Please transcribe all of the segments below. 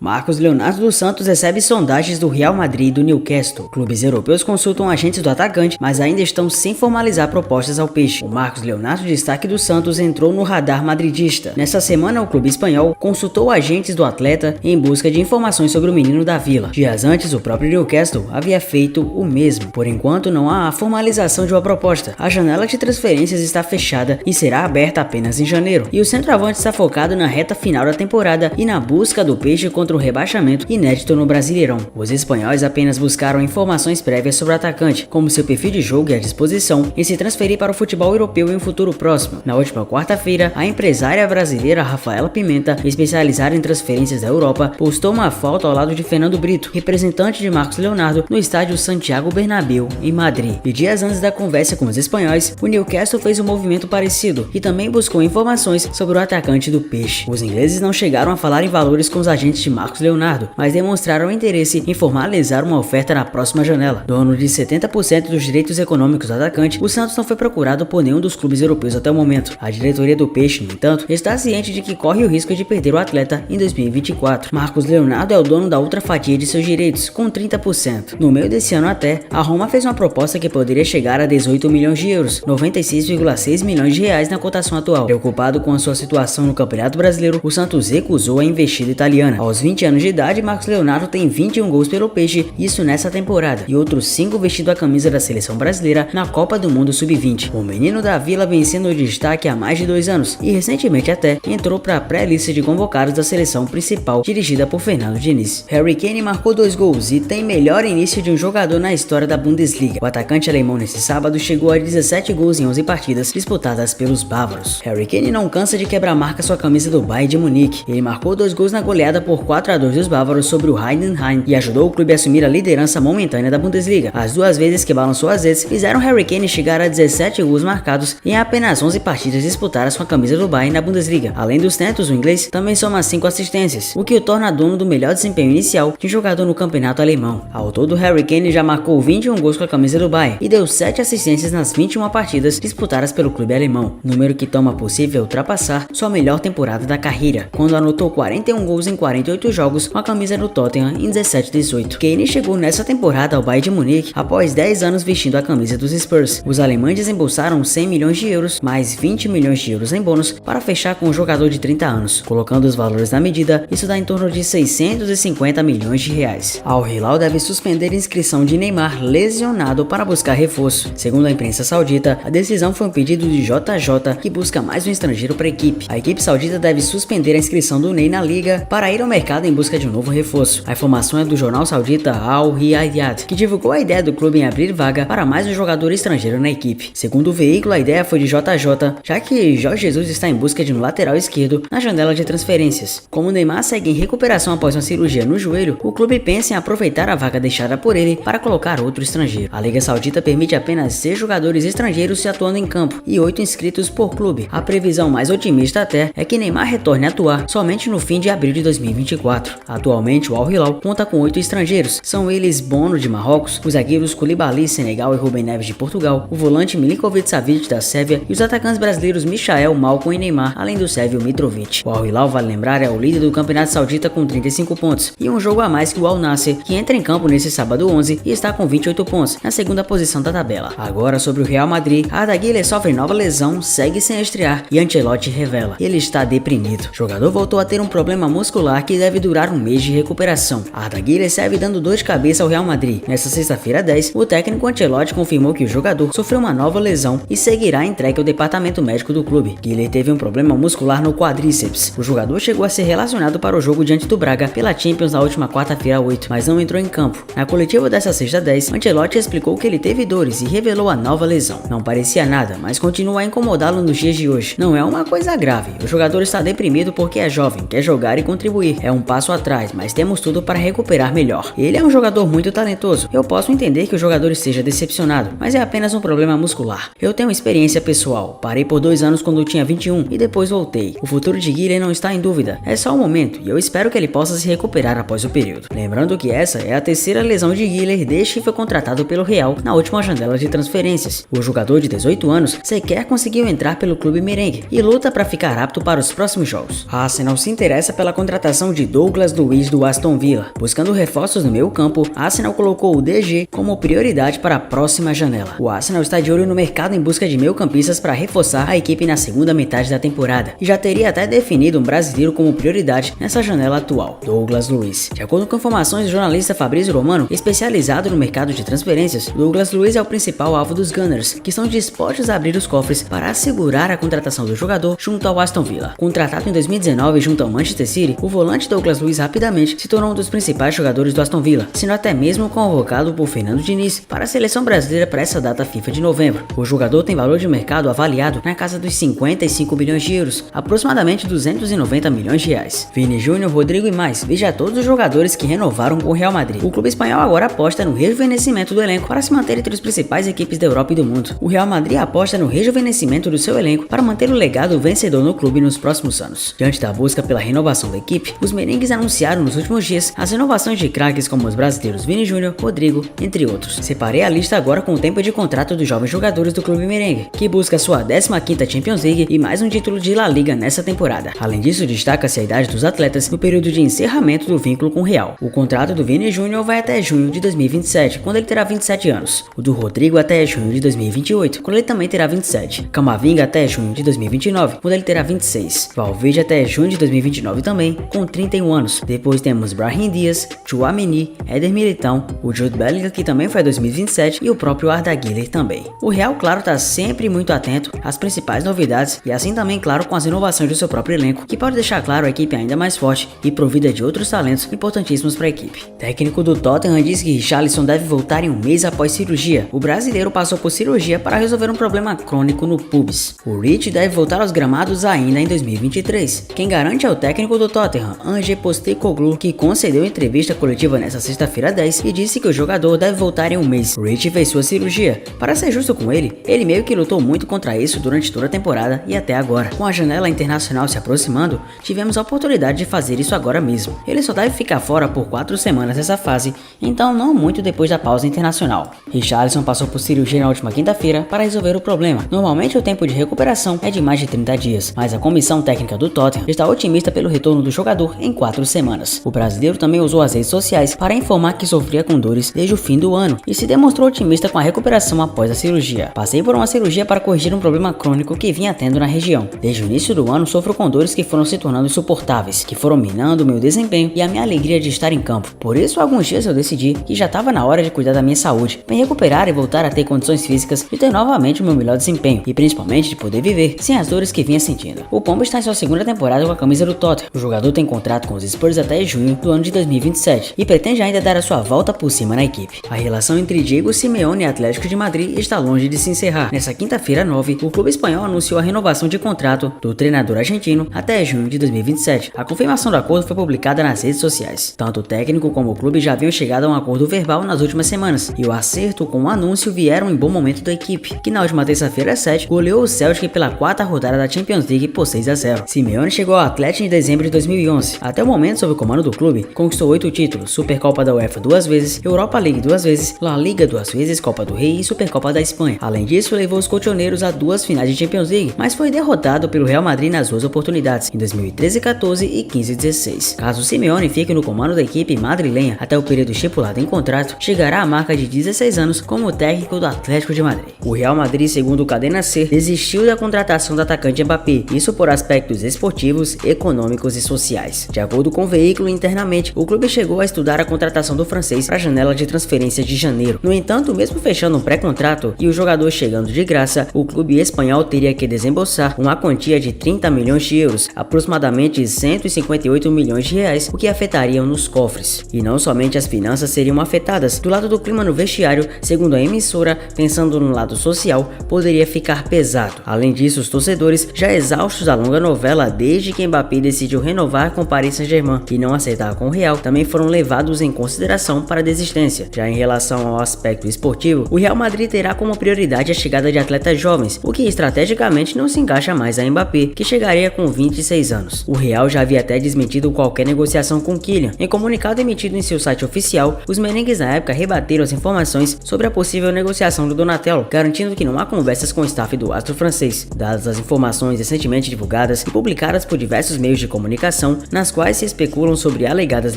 Marcos Leonardo dos Santos recebe sondagens do Real Madrid e do Newcastle. Clubes europeus consultam agentes do atacante, mas ainda estão sem formalizar propostas ao Peixe. O Marcos Leonardo, destaque do Santos, entrou no radar madridista. Nessa semana, o clube espanhol consultou agentes do atleta em busca de informações sobre o menino da Vila. Dias antes, o próprio Newcastle havia feito o mesmo. Por enquanto, não há a formalização de uma proposta. A janela de transferências está fechada e será aberta apenas em janeiro. E o centroavante está focado na reta final da temporada e na busca do Peixe contra o rebaixamento inédito no Brasileirão. Os espanhóis apenas buscaram informações prévias sobre o atacante, como seu perfil de jogo e a disposição em se transferir para o futebol europeu em um futuro próximo. Na última quarta-feira, a empresária brasileira Rafaela Pimenta, especializada em transferências da Europa, postou uma foto ao lado de Fernando Brito, representante de Marcos Leonardo, no estádio Santiago Bernabéu, em Madrid. E dias antes da conversa com os espanhóis, o Newcastle fez um movimento parecido e também buscou informações sobre o atacante do Peixe. Os ingleses não chegaram a falar em valores com os agentes de Marcos Leonardo, mas demonstraram interesse em formalizar uma oferta na próxima janela. Dono de 70% dos direitos econômicos do atacante, o Santos não foi procurado por nenhum dos clubes europeus até o momento. A diretoria do Peixe, no entanto, está ciente de que corre o risco de perder o atleta em 2024. Marcos Leonardo é o dono da outra fatia de seus direitos, com 30%. No meio desse ano até, a Roma fez uma proposta que poderia chegar a 18 milhões de euros, 96,6 milhões de reais na cotação atual. Preocupado com a sua situação no Campeonato Brasileiro, o Santos recusou a investida italiana. Aos 20 anos de idade, Marcos Leonardo tem 21 gols pelo Peixe, isso nessa temporada, e outros 5 vestindo a camisa da seleção brasileira na Copa do Mundo Sub-20. O menino da Vila vem sendo destaque há mais de 2 anos e recentemente até entrou para a pré-lista de convocados da seleção principal, dirigida por Fernando Diniz. Harry Kane marcou 2 gols e tem melhor início de um jogador na história da Bundesliga. O atacante alemão nesse sábado chegou a 17 gols em 11 partidas disputadas pelos bávaros. Harry Kane não cansa de quebrar marca sua camisa do Bayern de Munique. Ele marcou 2 gols na goleada por 4-2 dos bávaros sobre o Heidenheim e ajudou o clube a assumir a liderança momentânea da Bundesliga. As 2 vezes que balançou as redes fizeram Harry Kane chegar a 17 gols marcados em apenas 11 partidas disputadas com a camisa do Bayern na Bundesliga. Além dos tentos, o inglês também soma 5 assistências, o que o torna dono do melhor desempenho inicial de um jogador no campeonato alemão. Ao todo, Harry Kane já marcou 21 gols com a camisa do Bayern e deu 7 assistências nas 21 partidas disputadas pelo clube alemão, número que toma possível ultrapassar sua melhor temporada da carreira, quando anotou 41 gols em 48 jogos com a camisa do Tottenham em 17-18. Kane chegou nessa temporada ao Bayern de Munique após 10 anos vestindo a camisa dos Spurs. Os alemães desembolsaram 100 milhões de euros, mais 20 milhões de euros em bônus para fechar com o jogador de 30 anos. Colocando os valores na medida, isso dá em torno de 650 milhões de reais. Al Hilal deve suspender a inscrição de Neymar lesionado para buscar reforço. Segundo a imprensa saudita, a decisão foi um pedido de JJ, que busca mais um estrangeiro para a equipe. A equipe saudita deve suspender a inscrição do Ney na liga para ir ao mercado em busca de um novo reforço. A informação é do jornal saudita Al Riyadh, que divulgou a ideia do clube em abrir vaga para mais um jogador estrangeiro na equipe. Segundo o veículo, a ideia foi de JJ, já que Jorge Jesus está em busca de um lateral esquerdo na janela de transferências. Como o Neymar segue em recuperação após uma cirurgia no joelho, o clube pensa em aproveitar a vaga deixada por ele para colocar outro estrangeiro. A Liga Saudita permite apenas 6 jogadores estrangeiros se atuando em campo e 8 inscritos por clube. A previsão mais otimista até é que Neymar retorne a atuar somente no fim de abril de 2024. Atualmente, o Al Hilal conta com 8 estrangeiros. São eles Bono de Marrocos, os zagueiros Koulibaly, Senegal e Rubem Neves de Portugal, o volante Milinkovic-Savic da Sérvia e os atacantes brasileiros Michael, Malcom e Neymar, além do sérvio Mitrovic. O Al Hilal, vale lembrar, é o líder do campeonato saudita com 35 pontos e um jogo a mais que o Al Nassr, que entra em campo nesse sábado 11 e está com 28 pontos, na segunda posição da tabela. Agora sobre o Real Madrid, Arda Güler sofre nova lesão, segue sem estrear e Ancelotti revela: ele está deprimido. O jogador voltou a ter um problema muscular que deve durar um mês de recuperação. Arda Güler segue dando dor de cabeça ao Real Madrid. Nesta sexta-feira 10, o técnico Ancelotti confirmou que o jogador sofreu uma nova lesão e seguirá entregue ao departamento médico do clube. Güler teve um problema muscular no quadríceps. O jogador chegou a ser relacionado para o jogo diante do Braga pela Champions na última quarta-feira 8, mas não entrou em campo. Na coletiva dessa sexta 10, Ancelotti explicou que ele teve dores e revelou a nova lesão. Não parecia nada, mas continua a incomodá-lo nos dias de hoje. Não é uma coisa grave. O jogador está deprimido porque é jovem, quer jogar e contribuir. É um passo atrás, mas temos tudo para recuperar melhor. Ele é um jogador muito talentoso. Eu posso entender que o jogador esteja decepcionado, mas é apenas um problema muscular. Eu tenho experiência pessoal. Parei por 2 anos quando eu tinha 21 e depois voltei. O futuro de Güler não está em dúvida. É só um momento e eu espero que ele possa se recuperar após o período. Lembrando que essa é a terceira lesão de Güler desde que foi contratado pelo Real na última janela de transferências. O jogador de 18 anos sequer conseguiu entrar pelo clube merengue e luta para ficar apto para os próximos jogos. A Arsenal se interessa pela contratação de Douglas Luiz do Aston Villa. Buscando reforços no meio campo, Arsenal colocou o DG como prioridade para a próxima janela. O Arsenal está de olho no mercado em busca de meio-campistas para reforçar a equipe na segunda metade da temporada e já teria até definido um brasileiro como prioridade nessa janela atual, Douglas Luiz. De acordo com informações do jornalista Fabrício Romano, especializado no mercado de transferências, Douglas Luiz é o principal alvo dos Gunners, que estão dispostos a abrir os cofres para assegurar a contratação do jogador junto ao Aston Villa. Contratado em 2019 junto ao Manchester City, o volante Douglas Luiz rapidamente se tornou um dos principais jogadores do Aston Villa, sendo até mesmo convocado por Fernando Diniz para a seleção brasileira para essa data FIFA de novembro. O jogador tem valor de mercado avaliado na casa dos 55 milhões de euros, aproximadamente 290 milhões de reais. Vini Júnior, Rodrigo e mais, veja todos os jogadores que renovaram com o Real Madrid. O clube espanhol agora aposta no rejuvenescimento do elenco para se manter entre as principais equipes da Europa e do mundo. O Real Madrid aposta no rejuvenescimento do seu elenco para manter o legado vencedor no clube nos próximos anos. Diante da busca pela renovação da equipe, os merengues anunciaram nos últimos dias as renovações de craques como os brasileiros Vini Júnior, Rodrigo, entre outros. Separei a lista agora com o tempo de contrato dos jovens jogadores do clube merengue, que busca sua 15ª Champions League e mais um título de La Liga nessa temporada. Além disso, destaca-se a idade dos atletas no período de encerramento do vínculo com o Real. O contrato do Vini Júnior vai até junho de 2027, quando ele terá 27 anos. O do Rodrigo até junho de 2028, quando ele também terá 27. Camavinga até junho de 2029, quando ele terá 26. Valverde até junho de 2029 também, com 31 anos. Depois temos Brahim Dias, Tchouaméni, Éder Militão, o Jude Bellingham, que também foi 2027, e o próprio Arda Güler também. O Real, claro, está sempre muito atento às principais novidades e assim também, claro, com as inovações do seu próprio elenco, que pode deixar, claro, a equipe ainda mais forte e provida de outros talentos importantíssimos para a equipe. Técnico do Tottenham diz que Richarlison deve voltar em um mês após cirurgia. O brasileiro passou por cirurgia para resolver um problema crônico no pubis. O Rich deve voltar aos gramados ainda em 2023. Quem garante é o técnico do Tottenham, Ange Postecoglou, que concedeu entrevista coletiva nesta sexta-feira 10 e disse que o jogador deve voltar em um mês. Rich fez sua cirurgia. Para ser justo com ele meio que lutou muito contra isso durante toda a temporada e até agora. Com a janela internacional se aproximando, tivemos a oportunidade de fazer isso agora mesmo. Ele só deve ficar fora por 4 semanas nessa fase, então não muito depois da pausa internacional. Richarlison passou por cirurgia na última quinta-feira para resolver o problema. Normalmente o tempo de recuperação é de mais de 30 dias, mas a comissão técnica do Tottenham está otimista pelo retorno do jogador em 4 semanas. O brasileiro também usou as redes sociais para informar que sofria com dores desde o fim do ano e se demonstrou otimista com a recuperação após a cirurgia. Passei por uma cirurgia para corrigir um problema crônico que vinha tendo na região. Desde o início do ano sofro com dores que foram se tornando insuportáveis, que foram minando meu desempenho e a minha alegria de estar em campo. Por isso, há alguns dias eu decidi que já estava na hora de cuidar da minha saúde, me recuperar e voltar a ter condições físicas de ter novamente o meu melhor desempenho e principalmente de poder viver sem as dores que vinha sentindo. O Pombo está em sua segunda temporada com a camisa do Tottenham. O jogador tem contrato com os Spurs até junho do ano de 2027 e pretende ainda dar a sua volta por cima na equipe. A relação entre Diego Simeone e Atlético de Madrid está longe de se encerrar. Nessa quinta-feira 9, o clube espanhol anunciou a renovação de contrato do treinador argentino até junho de 2027. A confirmação do acordo foi publicada nas redes sociais. Tanto o técnico como o clube já haviam chegado a um acordo verbal nas últimas semanas, e o acerto com o anúncio vieram em bom momento da equipe, que na última terça-feira 7 goleou o Celtic pela 4ª rodada da Champions League por 6-0. Simeone chegou ao Atlético em dezembro de 2011. Até o momento, sob o comando do clube, conquistou 8 títulos: Supercopa da UEFA 2 vezes, Europa League 2 vezes, La Liga 2 vezes, Copa do Rei e Supercopa da Espanha. Além disso, levou os colchoneiros a 2 finais de Champions League, mas foi derrotado pelo Real Madrid nas 2 oportunidades, em 2013-14 e 15-16. Caso Simeone fique no comando da equipe madrilenha até o período estipulado em contrato, chegará à marca de 16 anos como técnico do Atlético de Madrid. O Real Madrid, segundo o Cadena Ser, desistiu da contratação do atacante Mbappé, isso por aspectos esportivos, econômicos e sociais. De acordo com o veículo, internamente, o clube chegou a estudar a contratação do francês para a janela de transferência de janeiro. No entanto, mesmo fechando um pré-contrato e o jogador chegando de graça, o clube espanhol teria que desembolsar uma quantia de 30 milhões de euros, aproximadamente 158 milhões de reais, o que afetariam nos cofres. E não somente as finanças seriam afetadas, do lado do clima no vestiário, segundo a emissora, pensando no lado social, poderia ficar pesado. Além disso, os torcedores, já exaustos da longa novela desde que Mbappé decidiu renovar com Paris Saint-Germain e não aceitar com o Real, também foram levados em consideração para a desistência. Já em relação ao aspecto esportivo, o Real Madrid terá como prioridade a chegada de atletas jovens, o que estrategicamente não se encaixa mais a Mbappé, que chegaria com 26 anos. O Real já havia até desmentido qualquer negociação com Kylian. Em comunicado emitido em seu site oficial, os merengues na época rebateram as informações sobre a possível negociação do Donatello, garantindo que não há conversas com o staff do astro francês. Dadas as informações recentemente divulgadas e publicadas por diversos meios de comunicação, nas quais se especulam sobre alegadas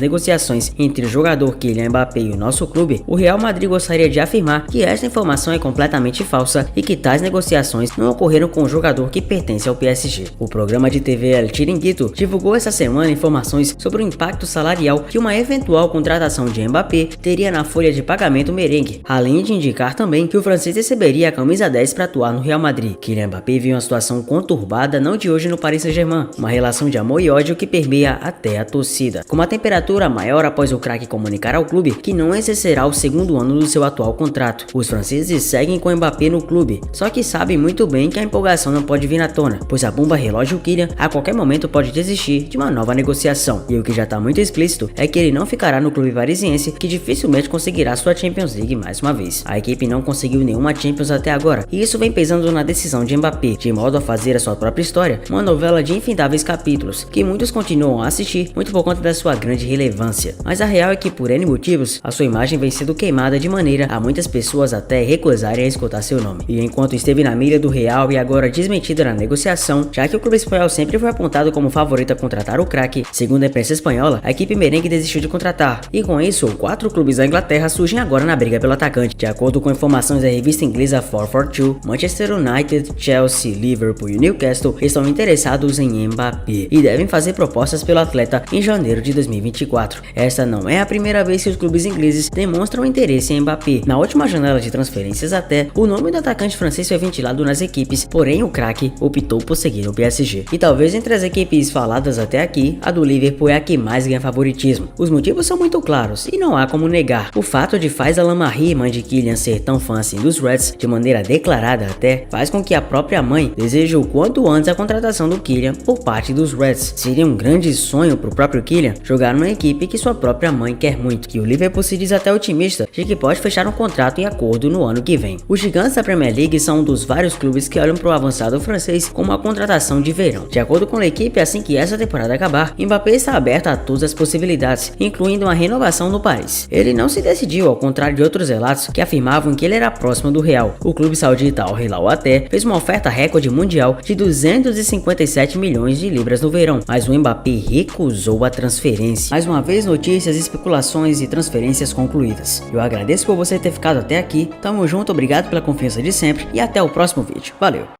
negociações entre o jogador Kylian Mbappé e o nosso clube, o Real Madrid gostaria de afirmar que esta informação é completamente falsa e que tais negociações não ocorreram com o jogador que pertence ao PSG. O programa de TV El Chiringuito divulgou essa semana informações sobre o impacto salarial que uma eventual contratação de Mbappé teria na folha de pagamento merengue, além de indicar também que o francês receberia a camisa 10 para atuar no Real Madrid. Kylian Mbappé vive uma situação conturbada não de hoje no Paris Saint-Germain, uma relação de amor e ódio que permeia até a torcida, com uma temperatura maior após o craque comunicar ao clube que não exercerá o segundo ano do seu atual contrato. Os franceses seguem com Mbappé no clube, só que sabem muito bem que a empolgação não pode vir à tona, pois a bomba relógio Kylian a qualquer momento pode desistir de uma nova negociação, e o que já está muito explícito é que ele não ficará no clube parisiense, que dificilmente conseguirá sua Champions League mais uma vez. A equipe não conseguiu nenhuma Champions até agora, e isso vem pesando na decisão de Mbappé, de modo a fazer a sua própria história uma novela de infindáveis capítulos, que muitos continuam a assistir muito por conta da sua grande relevância. Mas a real é que por N motivos, a sua imagem vem sendo queimada de maneira a muitas pessoas até recusarem a escutar seu nome. E enquanto esteve na mira do Real e agora desmentida na negociação, já que o clube espanhol sempre foi apontado como favorito a contratar o craque, segundo a imprensa espanhola, a equipe merengue desistiu de contratar, e com isso, 4 clubes da Inglaterra surgem agora na briga pelo atacante. De acordo com informações da revista inglesa 442, Manchester United, Chelsea, Liverpool e Newcastle estão interessados em Mbappé e devem fazer propostas pelo atleta em janeiro de 2024. Esta não é a primeira vez que os clubes ingleses demonstram interesse em Mbappé. Na última janela de transferências até, o nome do atacante francês foi ventilado nas equipes, porém o craque optou por seguir no PSG. E talvez entre as equipes faladas até aqui, a do Liverpool é a que mais ganha favoritismo. Os motivos são muito claros e não há como negar. O fato de Faisal Marie, mãe de Kylian, ser tão fã assim dos Reds, de maneira declarada até, faz com que a própria mãe deseje o quanto antes a contratação do Kylian por parte dos Reds. Seria um grande sonho pro próprio Kylian jogar numa equipe que sua própria mãe quer muito, que o Liverpool se diz até otimista de que pode fechar um contrato em acordo no ano que vem. Os gigantes da Premier League são um dos vários clubes que olham pro avançado francês como uma contratação de verão. De acordo com a equipe, assim que essa temporada acabar, Mbappé está aberto a todas as possibilidades, incluindo uma renovação no Paris. Ele não se decidiu, ao contrário de outros relatos que afirmavam que ele era próximo do Real. O clube saudita Al Hilal até fez uma oferta recorde mundial de 257 milhões de libras no verão, mas o Mbappé recusou a transferência. Mais uma vez, notícias, especulações e transferências concluídas. Eu agradeço por você ter ficado até aqui, tamo junto, obrigado pela confiança de sempre e até o próximo vídeo. Valeu!